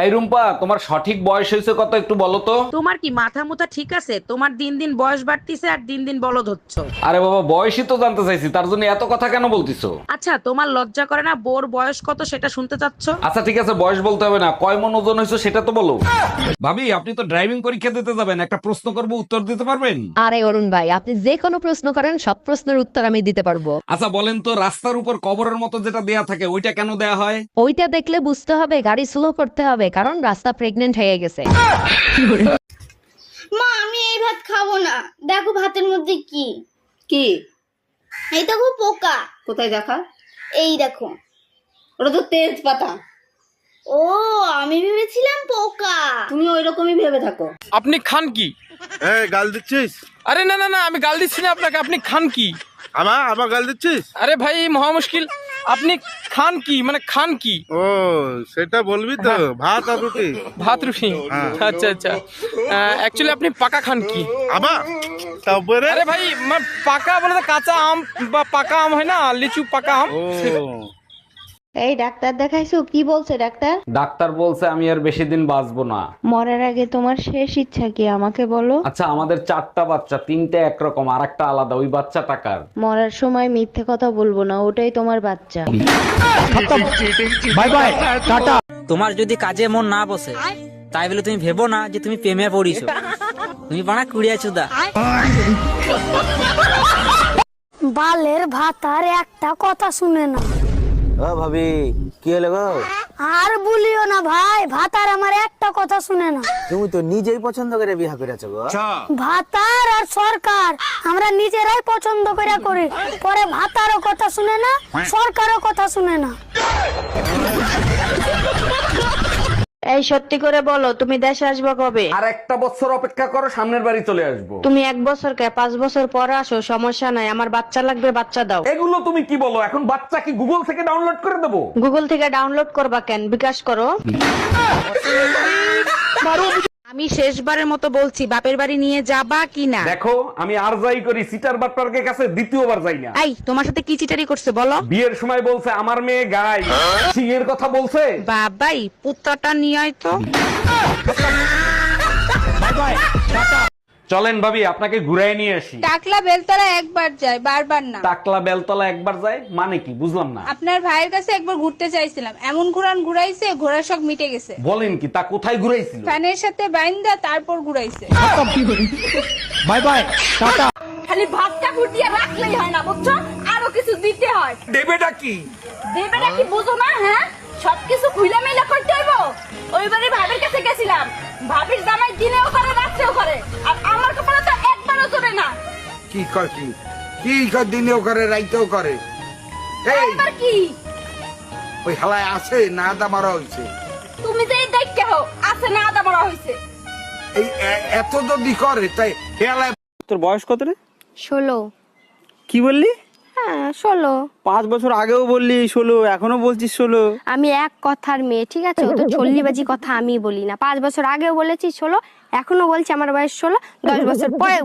এই রুম্পা, তোমার সঠিক বয়স হয়েছে কত একটু বলো তো? তোমার কি মাথা মুথা ঠিক আছে? তোমার দিন দিন বয়স বাড়তিছে আর দিন দিন বলদ হচ্ছ। আরে বাবা, বয়সই তো জানতে চাইছি, তার জন্য এত কথা কেন বলতিছো? আচ্ছা, তোমার লজ্জা করে না বোর বয়স কত সেটা শুনতে চাচ্ছ? আচ্ছা ঠিক আছে, বয়স বলতে হবে না, কয় মন ওজন হয়েছে সেটা তো বলো। ভাবি, আপনি তো ড্রাইভিং পরীক্ষা দিতে যাবেন, একটা প্রশ্ন করব, উত্তর দিতে পারবেন? আরে অরুণ ভাই, আপনি যে কোনো প্রশ্ন করেন, সব প্রশ্নের উত্তর আমি দিতে পারবো। আচ্ছা বলেন তো, রাস্তার উপর কবরের মতো যেটা দেয়া থাকে ওইটা কেন দেয়া হয়? ওইটা দেখলে বুঝতে হবে গাড়ি স্লো করতে হবে, কারণ রাস্তা প্রেগনেন্ট হয়ে গেছে। মা আমি এই ভাত খাবো না, দেখো ভাতের মধ্যে কি কি? এই দেখো পোকা। কোথায় দেখা? এই দেখো। ওটা তো তেজপাতা। ও, আমি ভেবেছিলাম পোকা। তুমি ওই রকমই ভেবে থাকো। আপনি খান কি? গাল দিচ্ছিস? আরে না না না, আমি গাল দিচ্ছি না আপনাকে। আপনি খান কি? আমার গাল দিচ্ছিস? আরে ভাই, মহা মুশকিল। আপনি খান কি, মানে খান কি? ও, সেটা বলবি তো? ভাত আর রুটি। ভাত রুটি? আচ্ছা আচ্ছা। অ্যাকচুয়ালি আপনি পাকা খান কি? তারপরে আরে ভাই, পাকা বলে তো কাঁচা আম বা পাকা আম হয় না, লিচু পাকা আম। ও, এই ডাক্তার দেখাইছো? কি বলছে ডাক্তার? ডাক্তার বলছে আমি আর বেশি দিন বাঁচবো না। মরার আগে তোমার শেষ ইচ্ছা কি আমাকে বলো? আচ্ছা, আমাদের 4টা বাচ্চা, 3টে একরকম আর একটা আলাদা, ওই বাচ্চা টাকার। মরার সময় মিথ্যে কথা বলবো না, ওটাই তোমার বাচ্চা। Bye bye, tata. তোমার যদি কাজে মন না বসে, তাই বলে তুমি ভেবো না যে তুমি প্রেমে পড়িছো। তুমি বানা কুড়িয়া চুদা। বালের ভাতার একটা কথা শুনে না। ও ভাবি, কি হলো গো? আর বলিও না ভাই, ভাতার আমার একটা কথা শুনে না। তুমি তো নিজেই পছন্দ করে বিয়ে করেছো গো। ভাতার আর সরকার আমরা নিজেরাই পছন্দ করে করি, পরে ভাতারও কথা শুনে না, সরকারও কথা শুনে না। এই সত্যি করে বলো, তুমি দেশে আসবে কবে? আর একটা বছর অপেক্ষা করো, সামনের বাড়ি চলে আসবো। তুমি 1 বছর কে 5 বছর পরে আসো, সমস্যা নাই, আমার বাচ্চা লাগবে, বাচ্চা দাও। এগুলো তুমি কি বলো? এখন বাচ্চা কি গুগল থেকে ডাউনলোড করে দেবো? গুগল থেকে ডাউনলোড করবা কেন, বিকাশ করো। আমি শেষবারের মতো বলছি, বাপের বাড়ি নিয়ে যাবা কি না? দেখো, আমি আর যাই করি, সিটার বাটপারকে কাছে দ্বিতীয়বার যাই না। এই, তোমার সাথে কি চিটারি করছে বলো? বিয়ের সময় বলছে আমার মেয়ে গাই, সিংহের কথা বলছে। বাবাই, পুত্রটা নিয়ে আয় তো। চলেন ভাবি, আপনাকে ঘুরাই নিয়ে আসি। টাকলা বেলতলা একবার যায়, বারবার না। টাকলা বেলতলা একবার যায় মানে কি, বুঝলাম না। আপনার ভাইয়ের কাছে একবার ঘুরতে চাইছিলাম, এমন ঘুরাইছে, ঘোড়ার শখ মিটে গেছে। বলেন কি, তা কোথায় ঘুরাইছিল? ফ্যানের সাথে বাইন্দা তারপর ঘুরাইছে। Bye bye, tata. খালি ভাতটা ফুটিয়ে রাখলেই হয় না, বুঝছো? আরো কিছু দিতে হয়। দেবেটা কি? দেবেটা কি বুঝো না? হ্যাঁ, সবকিছু খুইলা মেলা করতে হইব। ওইবারে ভাবির কাছে গেছিলাম, ভাবির জামাই দিনেও করে রাত্রেও করে, আর আমার কপালে তো একবারও চলে না। কি কয় কি? কি কয় দিনেও করে রাইতেও করে? এই এবার কি? ওই হালায় আছে না আদা মারা হইছে? তুমি যে দেখতে হো আছে না আদা বড় হইছে। এই এত যদি করে তাই হেলায়। তোর বয়স কত রে? 16। কি বললি? হ্যাঁ 16। 5 বছর আগেও বললি 16, এখনো বলছিস 16। আমি এক কথার মেয়ে, ঠিক আছে? ও তো ছল্লিবাজি কথা আমি বলি না। 5 বছর আগেও বলেছি 16, এখনো বলছি আমার বয়স 16, 10 বছর পরেও